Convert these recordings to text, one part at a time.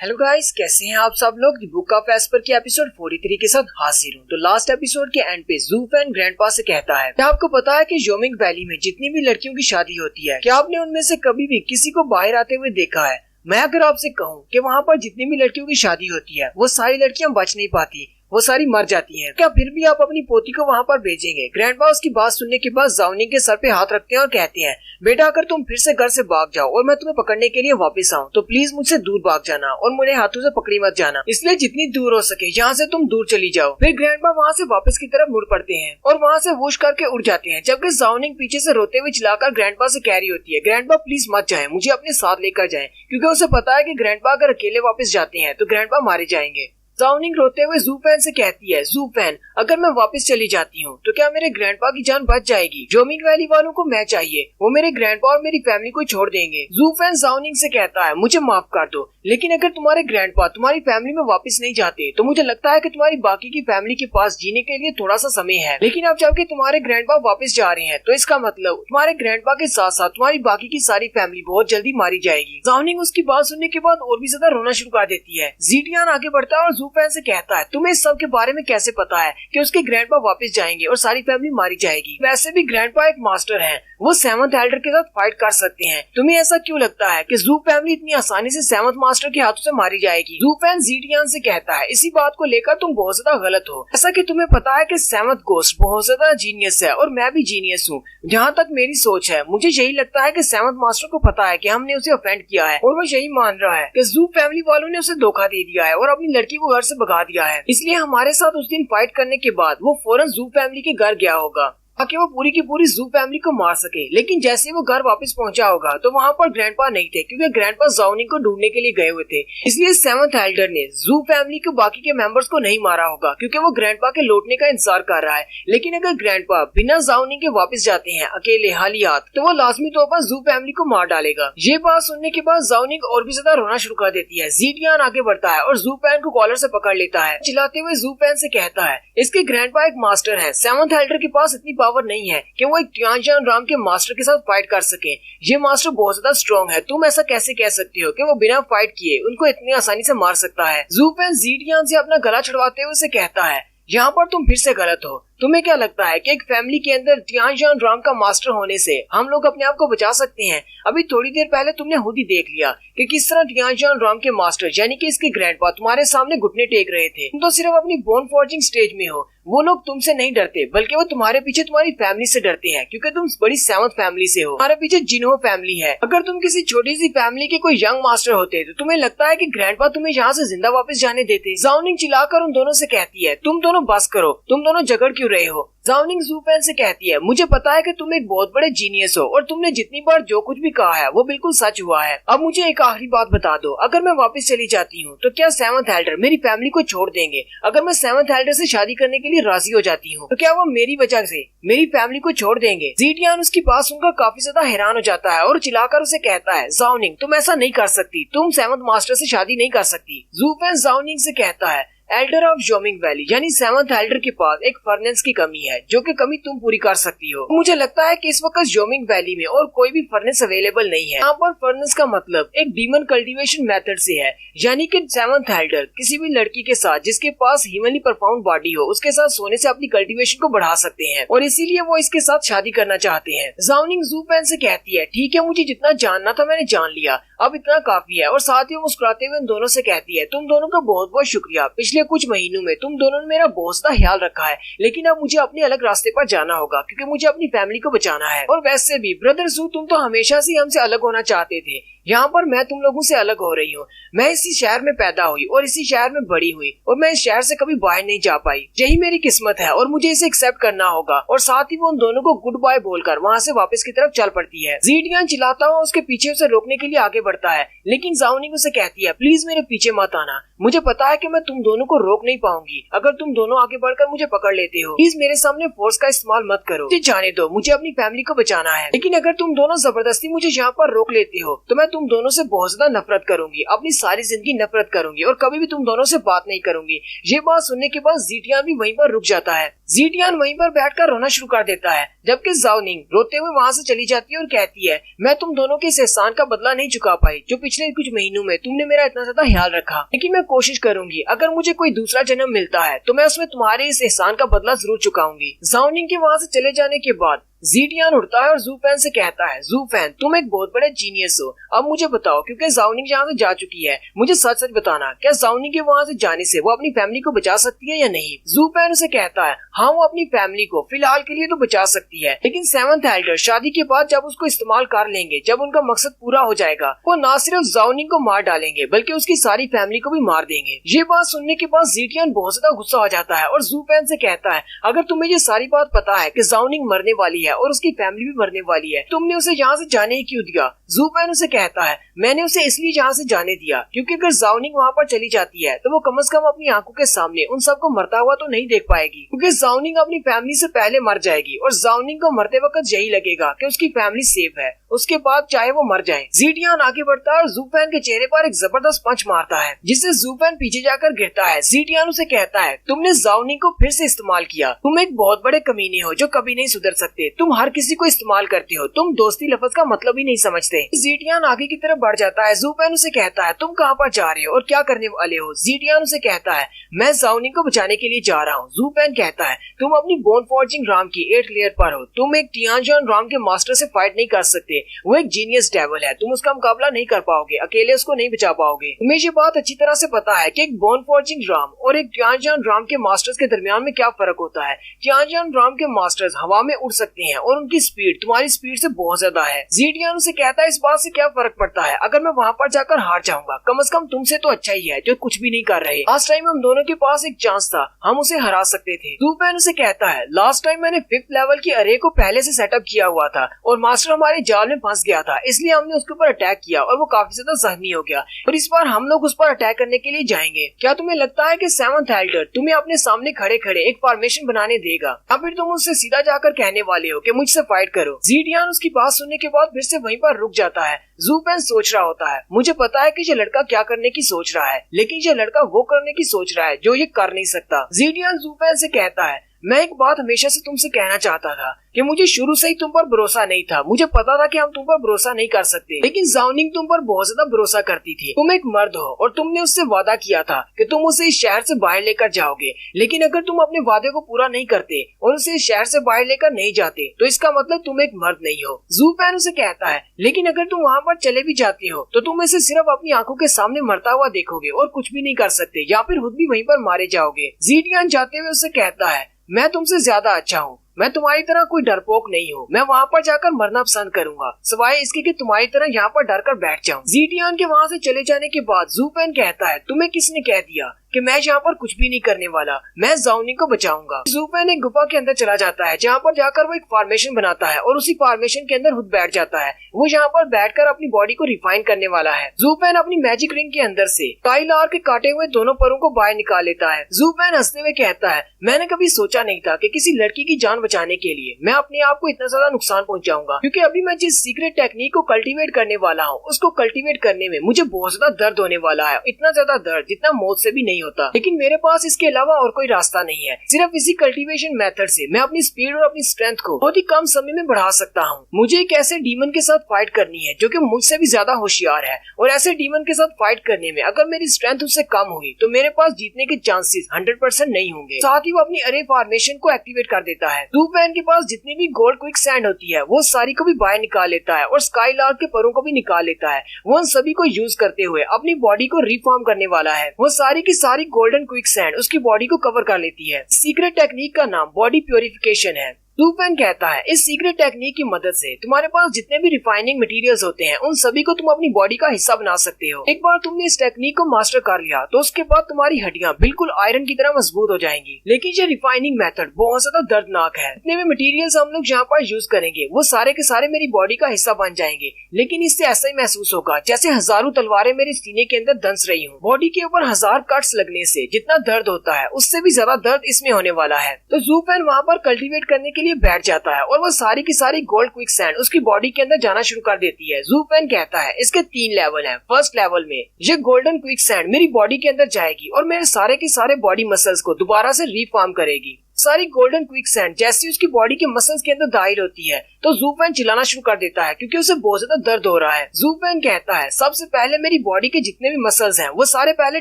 Hello guys, कैसे हैं आप सब लोग। द बुक ऑफ एस्पर के एपिसोड 43 के साथ हाजिर हूँ। तो लास्ट एपिसोड के एंड पे ज़ू फैन ग्रैंडपा से कहता है, क्या आपको पता है कि जोमिंग वैली में जितनी भी लड़कियों की शादी होती है, क्या आपने उनमें से कभी भी किसी को बाहर आते हुए देखा है। मैं अगर आपसे कहूँ कि वहाँ पर जितनी भी लड़कियों की शादी होती है वो सारी लड़कियाँ बच नहीं पाती, वो सारी मर जाती हैं। क्या फिर भी आप अपनी पोती को वहाँ पर भेजेंगे। ग्रैंडपा उसकी बात सुनने के बाद जाओनिंग के सर पे हाथ रखते हैं और कहते हैं, बेटा अगर तुम फिर से घर से भाग जाओ और मैं तुम्हें पकड़ने के लिए वापस आऊँ तो प्लीज मुझसे दूर भाग जाना और मुझे हाथों से पकड़ी मत जाना। इसलिए जितनी दूर हो सके यहाँ से तुम दूर चली जाओ। फिर ग्रैंडपा वहाँ से वापस की तरफ मुड़ पड़ते हैं और वहाँ से वूश करके उड़ जाते हैं, जबकि जाओनिंग पीछे से रोते हुए चिल्लाकर ग्रैंडपा से कह रही होती है, ग्रैंडपा प्लीज मत जाए, मुझे अपने साथ लेकर जाए, क्योंकि उसे पता है कि ग्रैंडपा अगर अकेले वापस जाते हैं तो ग्रैंडपा मारे जाएंगे। जाओनिंग रोते हुए ज़ू फैन से कहती है, ज़ू फैन अगर मैं वापस चली जाती हूँ तो क्या मेरे ग्रैंडपा की जान बच जाएगी। जोमिंग वैली वालों को मैं चाहिए, वो मेरे ग्रैंडपा और मेरी फैमिली को छोड़ देंगे। ज़ू फैन जाओनिंग से कहता है, मुझे माफ कर दो, लेकिन अगर तुम्हारे ग्रैंडपा तुम्हारी फैमिली में वापस नहीं जाते तो मुझे लगता है कि तुम्हारी बाकी की फैमिली के पास जीने के लिए थोड़ा सा समय है। लेकिन अब जबकि तुम्हारे ग्रैंडपा वापस जा रहे हैं तो इसका मतलब तुम्हारे ग्रैंडपा के साथ साथ तुम्हारी बाकी की सारी फैमिली बहुत जल्दी मारी जाएगी। जाओनिंग उसकी बात सुनने के बाद और भी ज्यादा रोना शुरू कर देती है। ज़ीटियान आगे बढ़ता है और ज़ू फैन से कहता है, तुम्हें इस सब के बारे में कैसे पता है कि उसके ग्रैंडपा वापस जाएंगे और सारी फैमिली मारी जाएगी। वैसे भी ग्रैंडपा एक मास्टर हैं, वो सेवंथ एल्डर के साथ फाइट कर सकते हैं। तुम्हें ऐसा क्यों लगता है कि ज़ू फैमिली इतनी आसानी से सेवंथ मास्टर के हाथों से मारी जाएगी। ज़ू फैन ज़ीटियान से कहता है, इसी बात को लेकर तुम बहुत ज्यादा गलत हो। ऐसा कि तुम्हें पता है कि सेवंथ गोस्ट बहुत ज्यादा जीनियस है और मैं भी जीनियस हूँ। जहाँ तक मेरी सोच है, मुझे यही लगता है कि सेवंथ मास्टर को पता है कि हमने उसे ऑफेंड किया है और वो यही मान रहा है कि ज़ू फैमिली वालों ने उसे धोखा दे दिया है और अपनी लड़की को घर से भगा दिया है। इसलिए हमारे साथ उस दिन फाइट करने के बाद वो फौरन ज़ू फैमिली के घर गया होगा ताकि वो पूरी की पूरी ज़ू फैमिली को मार सके। लेकिन जैसे वो घर वापस पहुंचा होगा तो वहाँ पर ग्रैंडपा नहीं थे, क्योंकि ग्रैंडपा जाओनिंग को ढूंढने के लिए गए हुए थे। इसलिए सेवंथ एल्डर ने ज़ू फैमिली को बाकी के मेंबर्स को नहीं मारा होगा, क्योंकि वो ग्रैंडपा के लौटने का इंतजार कर रहा है। लेकिन अगर ग्रैंडपा बिना जाओनिंग के वापस जाते हैं अकेले हालियात, तो वो लाजमी तौर पर ज़ू फैमिली को मार डालेगा। ये बात सुनने के बाद जाओनिंग और भी ज्यादा रोना शुरू कर देती है। ज़ीटियान आगे बढ़ता है और ज़ू फैन को कॉलर से पकड़ लेता है। चिल्लाते हुए ज़ू फैन से कहता है, इसके ग्रैंडपा एक मास्टर है, सेवंथ एल्डर के पास इतनी पावर नहीं है कि वो एक टियानजियान राम के मास्टर के साथ फाइट कर सके। ये मास्टर बहुत ज्यादा स्ट्रॉन्ग है, तुम ऐसा कैसे कह सकते हो कि वो बिना फाइट किए उनको इतनी आसानी से मार सकता है। ज़ू फैन ज़ीटियान से अपना गला छुड़वाते हुए उसे कहता है, यहाँ पर तुम फिर से गलत हो। तुम्हें क्या लगता है कि एक फैमिली के अंदर टियानजियान राम का मास्टर होने से हम लोग अपने आप को बचा सकते हैं? अभी थोड़ी देर पहले तुमने खुद ही देख लिया कि किस तरह टियानजियान राम के मास्टर यानी कि इसके ग्रैंडपा तुम्हारे सामने घुटने टेक रहे थे। तुम तो सिर्फ अपनी बोन फॉर्जिंग स्टेज में हो। वो लोग तुमसे नहीं डरते, बल्कि वो तुम्हारे पीछे तुम्हारी फैमिली से डरते हैं, क्योंकि तुम बड़ी सेवंथ फैमिली से हो। तुम्हारे पीछे जिन्हो फैमिली है। अगर तुम किसी छोटी सी फैमिली के कोई यंग मास्टर होते तो तुम्हें लगता है कि ग्रैंडपा तुम्हें यहाँ से जिंदा वापस जाने देते? जाओनिंग चिल्लाकर उन दोनों से कहती है, तुम दोनों बस करो, तुम दोनों झगड़ क्यों रहे हो। जाओनिंग ज़ू फैन से कहती है, मुझे पता है कि तुम एक बहुत बड़े जीनियस हो और तुमने जितनी बार जो कुछ भी कहा है वो बिल्कुल सच हुआ है। अब मुझे एक आखिरी बात बता दो, अगर मैं वापस चली जाती हूँ तो क्या सेवंथ एल्डर मेरी फैमिली को छोड़ देंगे? अगर मैं सेवंथ एल्डर से शादी करने के लिए राजी हो जाती हूँ तो क्या वो मेरी वजह से मेरी फैमिली को छोड़ देंगे? ज़ीटियान उसकी बात सुनकर काफी ज्यादा हैरान हो जाता है और चिल्लाकर उसे कहता है, जाओनिंग तुम ऐसा नहीं कर सकती, तुम सेवंथ मास्टर से शादी नहीं कर सकती। ज़ू फैन जाओनिंग से कहता है, एल्डर ऑफ जोमिंग वैली यानी सेवंथ एल्डर के पास एक फर्नेस की कमी है, जो कि कमी तुम पूरी कर सकती हो। मुझे लगता है कि इस वक्त जोमिंग वैली में और कोई भी फर्नेस अवेलेबल नहीं है। यहाँ पर फर्नेस का मतलब एक डीमन कल्टीवेशन मेथड से है, यानी कि सेवंथ एल्डर किसी भी लड़की के साथ जिसके पास ह्यूमनली परफॉर्म बॉडी हो उसके साथ सोने से अपनी कल्टीवेशन को बढ़ा सकते हैं और इसीलिए वो इसके साथ शादी करना चाहते हैं। जाओनिंग ज़ू फैन से कहती है, ठीक है, मुझे जितना जानना था मैंने जान लिया, अब इतना काफी है। और साथ ही वो मुस्कुराते हुए उन दोनों से कहती है, तुम दोनों का बहुत बहुत शुक्रिया। पिछले कुछ महीनों में तुम दोनों ने मेरा बहुत सा ख्याल रखा है, लेकिन अब मुझे अपने अलग रास्ते पर जाना होगा, क्योंकि मुझे अपनी फैमिली को बचाना है। और वैसे भी ब्रदर ज़ू, तुम तो हमेशा से हमसे अलग होना चाहते थे, यहाँ पर मैं तुम लोगों से अलग हो रही हूँ। मैं इसी शहर में पैदा हुई और इसी शहर में बड़ी हुई और मैं इस शहर से कभी बाहर नहीं जा पाई। यही मेरी किस्मत है और मुझे इसे एक्सेप्ट करना होगा। और साथ ही वो उन दोनों को गुड बाय बोलकर वहाँ से वापस की तरफ चल पड़ती है। ज़ीटियान चिल्लाता हुआ उसके पीछे उसे रोकने के लिए आगे बढ़ता है, लेकिन जाओनिंग उसे कहती है, प्लीज मेरे पीछे मत आना, मुझे पता है कि मैं तुम दोनों को रोक नहीं पाऊंगी। अगर तुम दोनों आगे बढ़कर मुझे पकड़ लेते हो, प्लीज मेरे सामने फोर्स का इस्तेमाल मत करो, मुझे जाने दो, मुझे अपनी फैमिली को बचाना है। लेकिन अगर तुम दोनों जबरदस्ती मुझे यहाँ पर रोक लेते हो तो मैं तुम दोनों से बहुत ज्यादा नफरत करूंगी, अपनी सारी जिंदगी नफरत करूंगी और कभी भी तुम दोनों से बात नहीं करूंगी। ये बात सुनने के बाद ज़िटियान भी वहीं पर रुक जाता है। ज़िटियान वहीं पर बैठकर रोना शुरू कर देता है, जबकि ज़ाओ निंग रोते हुए वहाँ से चली जाती है और कहती है, मैं तुम दोनों के इस एहसान का बदला नहीं चुका पाई जो पिछले कुछ महीनों में तुमने मेरा इतना ज्यादा ख्याल रखा, लेकिन मैं कोशिश करूंगी अगर मुझे कोई दूसरा जन्म मिलता है तो मैं उसमें तुम्हारे इस एहसान का बदला जरूर चुकाऊंगी। ज़ाओ निंग के वहाँ से चले जाने के बाद ज़िटियान उठता है और ज़ू फैन से कहता है, ज़ू फैन तुम एक बहुत बड़े जीनियस हो, अब मुझे बताओ क्योंकि ज़ाओ निंग यहाँ से जा चुकी है, मुझे सच सच बताना, क्या ज़ाओ निंग के वहाँ से जाने से वो अपनी फैमिली को बचा सकती है या नहीं। ज़ू फैन उसे कहता है, हाँ वो अपनी फैमिली को फिलहाल के लिए तो बचा सकती है, लेकिन सेवंथ एल्डर शादी के बाद जब उसको इस्तेमाल कर लेंगे, जब उनका मकसद पूरा हो जाएगा, वो न सिर्फ ज़ाओ निंग को मार डालेंगे बल्कि उसकी सारी फैमिली को भी मार देंगे। ये बात सुनने के बाद ज़िटियान बहुत ज्यादा गुस्सा हो जाता है और ज़ू फैन से कहता है, अगर तुम्हें ये सारी बात पता है कि ज़ाओ निंग मरने वाली है और उसकी फैमिली मरने वाली है, तुमने उसे यहाँ से जाने ही क्यों दिया। ज़ू फैन उसे कहता है, मैंने उसे इसलिए यहाँ से जाने दिया क्योंकि अगर ज़ाओ निंग वहाँ पर चली जाती है तो वो कम से कम अपनी आंखों के सामने उन सबको मरता हुआ तो नहीं देख पाएगी, क्योंकि ज़ाओ निंग अपनी फैमिली से पहले मर जाएगी और ज़ाओ निंग को मरते वक्त यही लगेगा कि उसकी फैमिली सेफ है, उसके बाद चाहे वो मर जाए। ज़िटियान आगे बढ़ता है और ज़ू फैन के चेहरे पर एक जबरदस्त पंच मारता है जिससे ज़ू फैन पीछे जाकर गिरता है। ज़िटियान उसे कहता है, तुमने ज़ाओ निंग को फिर से इस्तेमाल किया, तुम एक बहुत बड़े कमीने हो जो कभी नहीं सुधर सकते, तुम हर किसी को इस्तेमाल करते हो, तुम दोस्ती लफ्ज का मतलब ही नहीं समझते। ज़िटियान आगे की तरफ बढ़ जाता है। ज़ू फैन उसे कहता है, तुम कहाँ पर जा रहे हो और क्या करने वाले हो। ज़िटियान उसे कहता है, मैं ज़ाओ निंग को बचाने के लिए जा रहा हूँ। ज़ू फैन कहता है, तुम अपनी बोन फॉर्जिंग राम की 8th लेयर पर हो, तुम एक टियानजन राम के मास्टर से फाइट नहीं कर सकते, वो एक जीनियस डेविल है, तुम उसका मुकाबला नहीं कर पाओगे, अकेले उसको नहीं बचा पाओगे। तुम्हें ये बात अच्छी तरह से पता है कि एक बोन फॉर्जिंग राम और एक टियानजन राम के मास्टर्स के दरमियान में क्या फर्क होता है। टियानजन राम के मास्टर्स हवा में उड़ सकते हैं और उनकी स्पीड तुम्हारी स्पीड से बहुत ज्यादा है। ज़िटियान उसे कहता है, इस बात से क्या फर्क पड़ता है, अगर मैं वहाँ पर जाकर हार जाऊंगा, कम से कम तुमसे तो अच्छा ही है जो कुछ भी नहीं कर रहे। लास्ट टाइम हम दोनों के पास एक चांस था, हम उसे हरा सकते थे। ज़ू फैन उसे कहता है, लास्ट टाइम मैंने 5th लेवल की अरे को पहले से सेटअप किया हुआ था और मास्टर हमारे जाल में फंस गया था, इसलिए हमने उसके ऊपर अटैक किया और वो काफी ज्यादा जख्मी हो गया और इस बार हम लोग उस पर अटैक करने के लिए जाएंगे। क्या तुम्हें लगता है कि 7th एल्डर तुम्हें अपने सामने खड़े खड़े एक फॉर्मेशन बनाने देगा या फिर तुम उससे सीधा जाकर कहने वाले हो कि मुझसे फाइट करो। ज़िटियान उसकी बात सुनने के बाद फिर से वहीं पर रुक जाता है। ज़ू फैन सोच रहा होता है, मुझे पता है कि ये लड़का क्या करने की सोच रहा है, लेकिन ये लड़का वो करने की सोच रहा है जो ये कर नहीं सकता। ज़िटियान ज़ू फैन से कहता है, मैं एक बात हमेशा से तुमसे कहना चाहता था कि मुझे शुरू से ही तुम पर भरोसा नहीं था, मुझे पता था कि हम तुम पर भरोसा नहीं कर सकते, लेकिन ज़ाओ निंग तुम पर बहुत ज्यादा भरोसा करती थी। तुम एक मर्द हो और तुमने उससे वादा किया था कि तुम उसे इस शहर से बाहर लेकर जाओगे, लेकिन अगर तुम अपने वादे को पूरा नहीं करते और उसे इस शहर से बाहर लेकर नहीं जाते तो इसका मतलब तुम एक मर्द नहीं हो। ज़ू फैन उसे कहता है, लेकिन अगर तुम वहाँ पर चले भी जाते हो तो तुम इसे सिर्फ अपनी आंखों के सामने मरता हुआ देखोगे और कुछ भी नहीं कर सकते, या फिर खुद भी वहीं पर मारे जाओगे। ज़िटियान जाते हुए उससे कहता है, मैं तुमसे ज्यादा अच्छा हूँ, मैं तुम्हारी तरह कोई डरपोक नहीं हूँ, मैं वहाँ पर जाकर मरना पसंद करूंगा सिवाय इसके कि तुम्हारी तरह यहाँ पर डर कर बैठ जाऊँ। ज़िटियान के वहाँ से चले जाने के बाद ज़ू फैन कहता है, तुम्हें किसने कह दिया कि मैं यहाँ पर कुछ भी नहीं करने वाला, मैं ज़ाओ निंग को बचाऊंगा। ज़ू फैन एक गुफा के अंदर चला जाता है जहाँ पर जाकर वो एक फॉर्मेशन बनाता है और उसी फॉर्मेशन के अंदर खुद बैठ जाता है। वो यहाँ पर बैठकर अपनी बॉडी को रिफाइन करने वाला है। ज़ू फैन अपनी मैजिक रिंग के अंदर से काइलार के काटे हुए दोनों परों को बाहर निकाल लेता है। ज़ू फैन हंसते हुए कहता है, मैंने कभी सोचा नहीं था कि किसी लड़की की जान बचाने के लिए मैं अपने आप को इतना ज्यादा नुकसान पहुँचाऊंगा, क्योंकि अभी मैं जिस सीक्रेट टेक्निक को कल्टीवेट करने वाला हूँ उसको कल्टीवेट करने में मुझे बहुत ज्यादा दर्द होने वाला है, इतना ज्यादा दर्द जितना मौत से भी नहीं होता, लेकिन मेरे पास इसके अलावा और कोई रास्ता नहीं है। सिर्फ इसी कल्टीवेशन मेथड से मैं अपनी स्पीड और अपनी स्ट्रेंथ को बहुत ही कम समय में बढ़ा सकता हूँ। मुझे एक ऐसे डीमन के साथ फाइट करनी है जो कि मुझसे भी ज्यादा होशियार है, और ऐसे डीमन के साथ फाइट करने में अगर मेरी स्ट्रेंथ उससे कम हुई तो मेरे पास जीतने के चांसेस 100% नहीं होंगे। साथ ही वो अपनी अरे फॉर्मेशन को एक्टिवेट कर देता है। ज़ू फैन के पास जितनी भी गोल्ड क्विक सैंड होती है वो सारी को भी बाहर निकाल लेता है और स्काईलार्क के परों को भी निकाल लेता है। वो उन सभी को यूज करते हुए अपनी बॉडी को रिफॉर्म करने वाला है। वो सारी की सारी गोल्डन क्विक सैंड उसकी बॉडी को कवर कर लेती है। सीक्रेट टेक्निक का नाम बॉडी प्योरिफिकेशन है। ज़ू फैन कहता है, इस सीक्रेट टेक्निक की मदद से तुम्हारे पास जितने भी रिफाइनिंग मटेरियल्स होते हैं उन सभी को तुम अपनी बॉडी का हिस्सा बना सकते हो। एक बार तुमने इस टेक्निक को मास्टर कर लिया तो उसके बाद तुम्हारी हड्डियां बिल्कुल आयरन की तरह मजबूत हो जाएंगी। लेकिन ये रिफाइनिंग मेथड बहुत ज्यादा दर्दनाक है। जितने भी मटेरियल्स हम लोग यहाँ पर यूज करेंगे वो सारे के सारे मेरी बॉडी का हिस्सा बन जाएंगे, लेकिन इससे ऐसा ही महसूस होगा जैसे हजारों तलवारें मेरे सीने के अंदर दंस रही हूँ। बॉडी के ऊपर 1000 कट्स लगने से जितना दर्द होता है उससे भी ज्यादा दर्द इसमें होने वाला है। तो ज़ू फैन वहाँ पर कल्टीवेट करने के लिए लिए बैठ जाता है और वो सारी की सारी गोल्ड क्विक सैंड उसकी बॉडी के अंदर जाना शुरू कर देती है। ज़ू फेन कहता है इसके 3 लेवल हैं। फर्स्ट लेवल में ये गोल्डन क्विक सैंड मेरी बॉडी के अंदर जाएगी और मेरे सारे के सारे बॉडी मसल्स को दोबारा से रीफॉर्म करेगी। सारी गोल्डन क्विक सैंड जैसे उसकी बॉडी के मसल्स के अंदर दाखिल होती है तो ज़ू फेन चिल्लाना शुरू कर देता है क्योंकि उसे बहुत ज्यादा दर्द हो रहा है। ज़ू फेन कहता है सबसे पहले मेरी बॉडी के जितने भी मसल्स हैं वो सारे पहले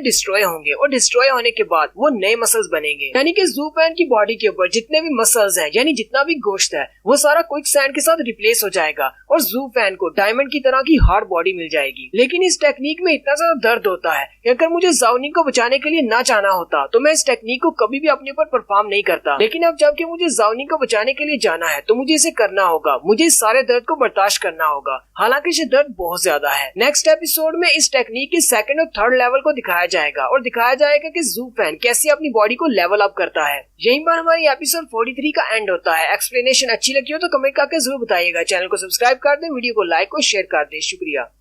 डिस्ट्रॉय होंगे और डिस्ट्रॉय होने के बाद वो नए मसल्स बनेंगे। यानी कि ज़ू फेन की बॉडी के ऊपर जितने भी मसल्स हैं यानी जितना भी गोश्त है वो सारा क्विक सैंड के साथ रिप्लेस हो जाएगा और ज़ू फेन को डायमंड की तरह की हार्ड बॉडी मिल जाएगी। लेकिन इस टेक्निक में इतना ज्यादा दर्द होता है कि अगर मुझे ज़ाओनिंग को बचाने के लिए ना चाहना होता तो मैं इस टेक्निक को कभी भी अपने ऊपर परफॉर्म नहीं करता। लेकिन अब जबकि मुझे ज़ाओनिंग को बचाने के लिए जाना है तो मुझे इसे करना होगा, मुझे इस सारे दर्द को बर्दाश्त करना होगा, हालांकि ये दर्द बहुत ज्यादा है। नेक्स्ट एपिसोड में इस टेक्निक के सेकंड और थर्ड लेवल को दिखाया जाएगा और दिखाया जाएगा कि ज़ू फेन कैसे अपनी बॉडी को लेवल अप करता है। यहीं पर हमारी एपिसोड 43 का एंड होता है। एक्सप्लेनेशन अच्छी लगी हो तो कमेंट करके जरूर बताइएगा। चैनल को सब्सक्राइब कर दें, वीडियो को लाइक और शेयर कर दें। शुक्रिया।